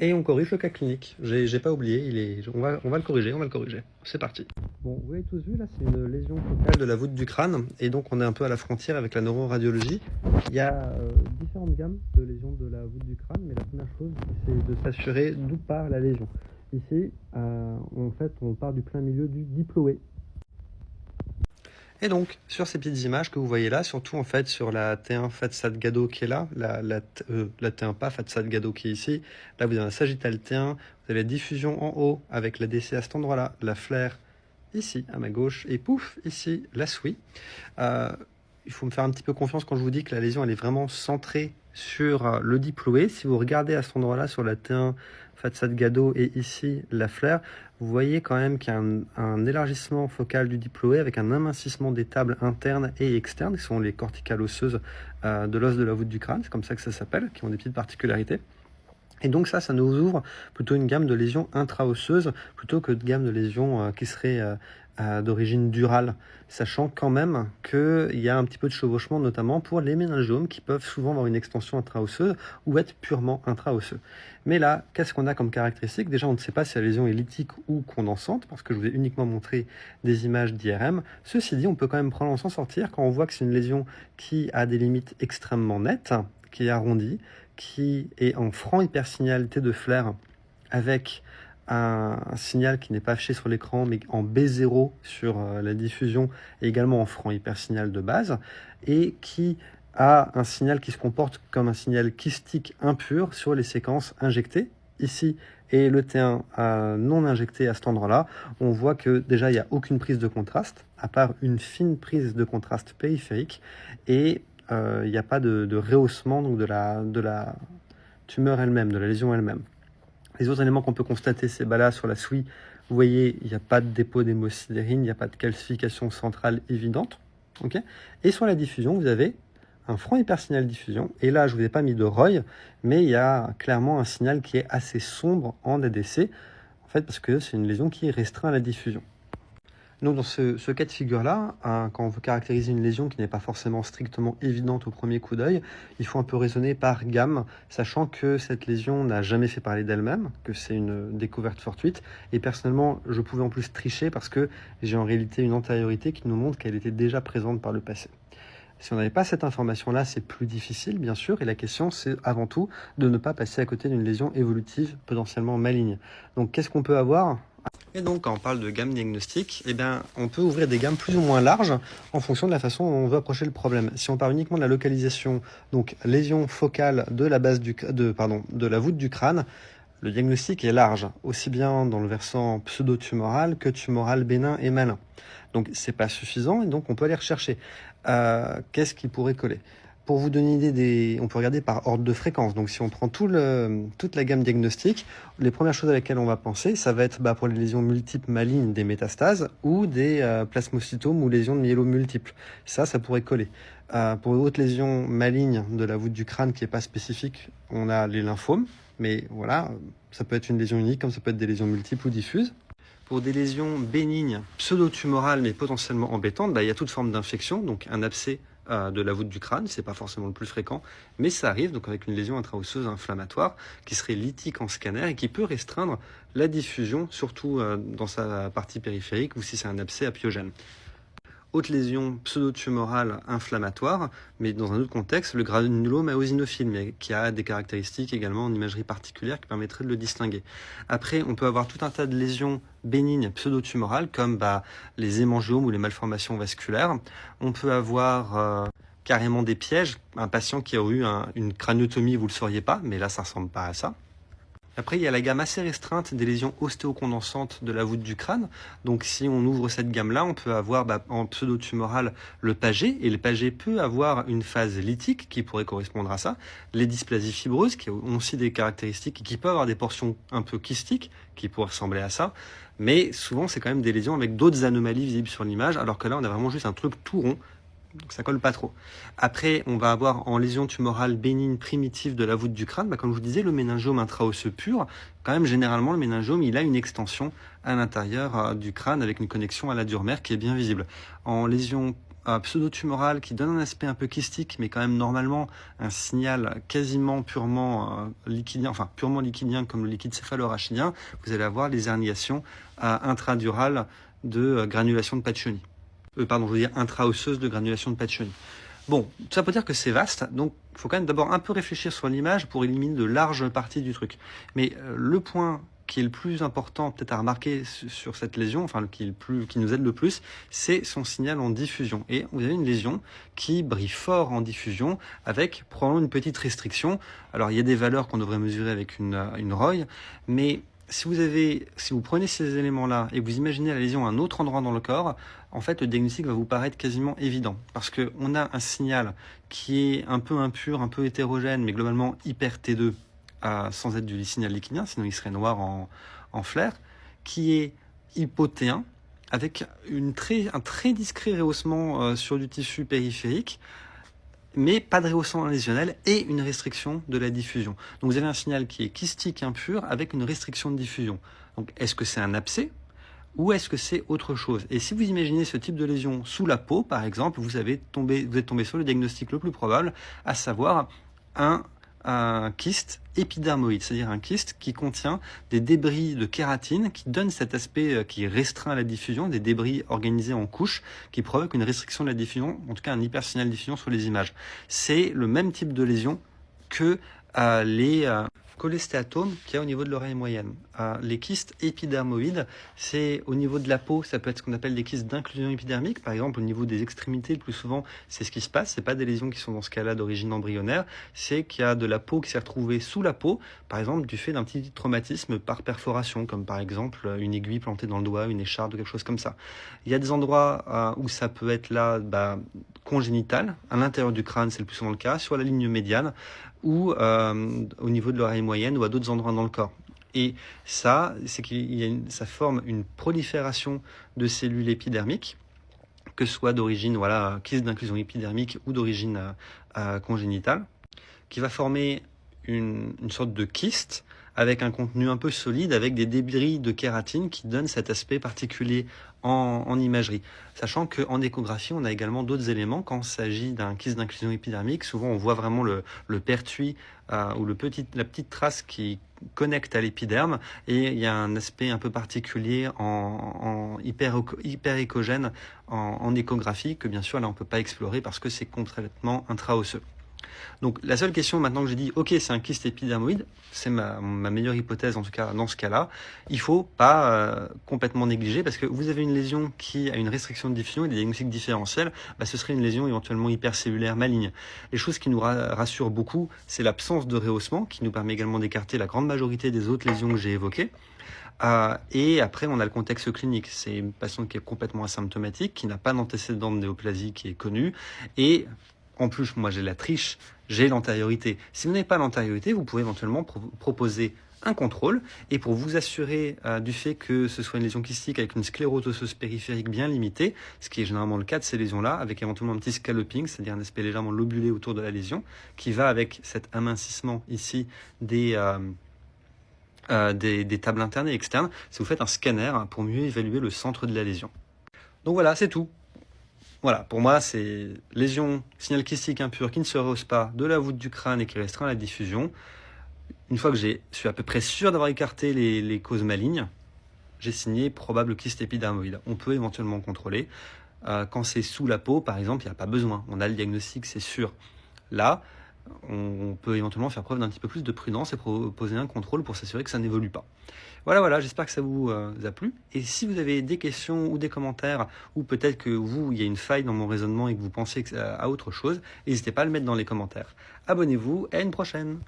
Et on corrige le cas clinique. J'ai pas oublié, on va le corriger, C'est parti. Bon, vous avez tous vu, là, c'est une lésion focale de la voûte du crâne. Et donc, on est un peu à la frontière avec la neuroradiologie. Il y a différentes gammes de lésions de la voûte du crâne, mais la première chose, c'est de s'assurer d'où part la lésion. Ici, en fait, on part du plein milieu du diploé. Et donc, sur ces petites images que vous voyez là, surtout en fait sur la T1 Fatsad Gado qui est là, la T1 pas Fatsad Gado qui est ici, là vous avez un sagittal T1, vous avez la diffusion en haut avec la DC à cet endroit-là, la flaire ici à ma gauche, et pouf, ici la SWI. Il faut me faire un petit peu confiance quand je vous dis que la lésion elle est vraiment centrée sur le diploé. Si vous regardez à cet endroit-là sur la T1 Fatsad Gado et ici la flaire, vous voyez quand même qu'il y a un élargissement focal du diploé avec un amincissement des tables internes et externes, qui sont les corticales osseuses de l'os de la voûte du crâne, c'est comme ça que ça s'appelle, qui ont des petites particularités. Et donc ça nous ouvre plutôt une gamme de lésions intra-osseuses plutôt que de gamme de lésions qui seraient d'origine durale, sachant quand même qu'il y a un petit peu de chevauchement, notamment pour les méningiomes qui peuvent souvent avoir une extension intra-osseuse ou être purement intra-osseux. Mais là, qu'est-ce qu'on a comme caractéristique? Déjà, on ne sait pas si la lésion est lithique ou condensante, parce que je vous ai uniquement montré des images d'IRM. Ceci dit, on peut quand même prendre s'en sortir quand on voit que c'est une lésion qui a des limites extrêmement nettes, qui est arrondie, qui est en franc hypersignalité de flair avec un signal qui n'est pas affiché sur l'écran mais en B0 sur la diffusion et également en franc hypersignal de base et qui a un signal qui se comporte comme un signal kystique impur sur les séquences injectées ici et le T1 non injecté à cet endroit-là. On voit que déjà il n'y a aucune prise de contraste à part une fine prise de contraste périphérique et il n'y a pas de rehaussement donc de la tumeur elle-même, de la lésion elle-même. Les autres éléments qu'on peut constater, c'est là sur la SWI, vous voyez, il n'y a pas de dépôt d'hémosidérine, il n'y a pas de calcification centrale évidente. Okay, et sur la diffusion, vous avez un franc hypersignal diffusion. Et là, je ne vous ai pas mis de ROI, mais il y a clairement un signal qui est assez sombre en ADC, en fait, parce que c'est une lésion qui est restreinte à la diffusion. Donc dans ce cas de figure-là, quand on veut caractériser une lésion qui n'est pas forcément strictement évidente au premier coup d'œil, il faut un peu raisonner par gamme, sachant que cette lésion n'a jamais fait parler d'elle-même, que c'est une découverte fortuite. Et personnellement, je pouvais en plus tricher parce que j'ai en réalité une antériorité qui nous montre qu'elle était déjà présente par le passé. Si on n'avait pas cette information-là, c'est plus difficile, bien sûr, et la question, c'est avant tout de ne pas passer à côté d'une lésion évolutive potentiellement maligne. Donc qu'est-ce qu'on peut avoir ? Et donc, quand on parle de gamme diagnostique, eh bien, on peut ouvrir des gammes plus ou moins larges en fonction de la façon dont on veut approcher le problème. Si on parle uniquement de la localisation, donc lésion focale de la base de la voûte du crâne, le diagnostic est large, aussi bien dans le versant pseudo-tumoral que tumoral bénin et malin. Donc, c'est pas suffisant et donc on peut aller rechercher. Qu'est-ce qui pourrait coller ? Pour vous donner une idée, on peut regarder par ordre de fréquence. Donc, si on prend toute la gamme diagnostique, les premières choses à laquelle on va penser, ça va être pour les lésions multiples malignes des métastases ou des plasmocytomes ou lésions de myélome multiples. Ça pourrait coller. Pour d'autres lésions malignes de la voûte du crâne qui n'est pas spécifique, on a les lymphomes. Mais voilà, ça peut être une lésion unique, comme ça peut être des lésions multiples ou diffuses. Pour des lésions bénignes, pseudo-tumorales, mais potentiellement embêtantes, il y a toute forme d'infection, donc un abcès de la voûte du crâne, c'est pas forcément le plus fréquent, mais ça arrive, donc avec une lésion intra-osseuse inflammatoire qui serait lithique en scanner et qui peut restreindre la diffusion, surtout dans sa partie périphérique ou si c'est un abcès apiogène. Autre lésion pseudo-tumorale inflammatoire, mais dans un autre contexte, le granulome eosinophile, mais qui a des caractéristiques également en imagerie particulière qui permettraient de le distinguer. Après, on peut avoir tout un tas de lésions bénignes pseudo-tumorales, comme les hémangiomes ou les malformations vasculaires. On peut avoir carrément des pièges. Un patient qui a eu une craniotomie, vous ne le sauriez pas, mais là, ça ne ressemble pas à ça. Après, il y a la gamme assez restreinte des lésions ostéocondensantes de la voûte du crâne. Donc, si on ouvre cette gamme-là, on peut avoir en pseudo-tumoral le pagé. Et le pagé peut avoir une phase lithique qui pourrait correspondre à ça. Les dysplasies fibreuses qui ont aussi des caractéristiques et qui peuvent avoir des portions un peu kystiques qui pourraient ressembler à ça. Mais souvent, c'est quand même des lésions avec d'autres anomalies visibles sur l'image. Alors que là, on a vraiment juste un truc tout rond. Donc ça colle pas trop. Après, on va avoir en lésion tumorale bénigne primitive de la voûte du crâne, comme je vous disais, le méningiome intraosseux pur. Quand même, généralement, le méningiome, il a une extension à l'intérieur du crâne avec une connexion à la dure mère qui est bien visible. En lésion pseudo-tumoral qui donne un aspect un peu kystique, mais quand même normalement un signal quasiment purement liquidien, enfin purement liquidien comme le liquide céphalorachidien, vous allez avoir les herniations intradurales de granulation de Paccioni. Pardon, je veux dire intra-osseuse de granulation de Paccioni. Bon, ça peut dire que c'est vaste, donc il faut quand même d'abord un peu réfléchir sur l'image pour éliminer de larges parties du truc. Mais le point qui est le plus important peut-être à remarquer sur cette lésion, enfin qui nous aide le plus, c'est son signal en diffusion. Et vous avez une lésion qui brille fort en diffusion avec probablement une petite restriction. Alors il y a des valeurs qu'on devrait mesurer avec une ROI, mais si vous prenez ces éléments-là et vous imaginez la lésion à un autre endroit dans le corps, en fait, le diagnostic va vous paraître quasiment évident. Parce qu'on a un signal qui est un peu impur, un peu hétérogène, mais globalement hyper T2, sans être du signal liquidien, sinon il serait noir en flair, qui est hypotéen, avec un très discret rehaussement sur du tissu périphérique, mais pas de rehaussement lésionnel et une restriction de la diffusion. Donc vous avez un signal qui est kystique impur avec une restriction de diffusion. Donc est-ce que c'est un abcès ou est-ce que c'est autre chose? Et si vous imaginez ce type de lésion sous la peau, par exemple, vous êtes tombé sur le diagnostic le plus probable, à savoir un kyste épidermoïde, c'est-à-dire un kyste qui contient des débris de kératine qui donne cet aspect qui restreint la diffusion, des débris organisés en couches qui provoquent une restriction de la diffusion, en tout cas un hypersignal de diffusion sur les images. C'est le même type de lésion que les cholestéatomes qu'il y a au niveau de l'oreille moyenne. Les kystes épidermoïdes, c'est au niveau de la peau, ça peut être ce qu'on appelle des kystes d'inclusion épidermique. Par exemple, au niveau des extrémités, le plus souvent, c'est ce qui se passe. C'est pas des lésions qui sont dans ce cas-là d'origine embryonnaire, c'est qu'il y a de la peau qui s'est retrouvée sous la peau, par exemple du fait d'un petit traumatisme par perforation, comme par exemple une aiguille plantée dans le doigt, une écharpe ou quelque chose comme ça. Il y a des endroits où ça peut être là congénital, à l'intérieur du crâne, c'est le plus souvent le cas, sur la ligne médiane, ou au niveau de l'oreille moyenne ou à d'autres endroits dans le corps. Et ça, c'est ça forme une prolifération de cellules épidermiques, que ce soit d'origine kyste d'inclusion épidermique ou d'origine congénitale, qui va former une sorte de kyste avec un contenu un peu solide, avec des débris de kératine qui donnent cet aspect particulier en imagerie. Sachant qu'en échographie, on a également d'autres éléments. Quand il s'agit d'un kyste d'inclusion épidermique, souvent on voit vraiment le pertuis ou la petite trace qui connecte à l'épiderme, et il y a un aspect un peu particulier en hyper échogène en échographie que bien sûr là on ne peut pas explorer parce que c'est complètement intraosseux. Donc la seule question maintenant que j'ai dit, ok, c'est un kyste épidermoïde, c'est ma meilleure hypothèse en tout cas dans ce cas-là, il faut pas complètement négliger parce que vous avez une lésion qui a une restriction de diffusion et des diagnostics différentiels, ce serait une lésion éventuellement hypercellulaire maligne. Les choses qui nous rassurent beaucoup, c'est l'absence de rehaussement qui nous permet également d'écarter la grande majorité des autres lésions que j'ai évoquées. Et après, on a le contexte clinique. C'est une patiente qui est complètement asymptomatique, qui n'a pas d'antécédent de néoplasie qui est connu, et en plus, moi j'ai la triche, j'ai l'antériorité. Si vous n'avez pas l'antériorité, vous pouvez éventuellement proposer un contrôle, et pour vous assurer du fait que ce soit une lésion kystique avec une sclérose osseuse périphérique bien limitée, ce qui est généralement le cas de ces lésions-là, avec éventuellement un petit scalloping, c'est-à-dire un aspect légèrement lobulé autour de la lésion, qui va avec cet amincissement ici des tables internes et externes, c'est vous faites un scanner pour mieux évaluer le centre de la lésion. Donc voilà, c'est tout. Voilà, pour moi, c'est lésion, signal kystique impur qui ne se rehausse pas de la voûte du crâne et qui restreint la diffusion. Une fois que je suis à peu près sûr d'avoir écarté les causes malignes, j'ai signé probable kyste épidermoïde. On peut éventuellement contrôler. Quand c'est sous la peau, par exemple, il n'y a pas besoin. On a le diagnostic, c'est sûr. Là, on peut éventuellement faire preuve d'un petit peu plus de prudence et proposer un contrôle pour s'assurer que ça n'évolue pas. Voilà, j'espère que ça vous a plu. Et si vous avez des questions ou des commentaires, ou peut-être que il y a une faille dans mon raisonnement et que vous pensez à autre chose, n'hésitez pas à le mettre dans les commentaires. Abonnez-vous et à une prochaine.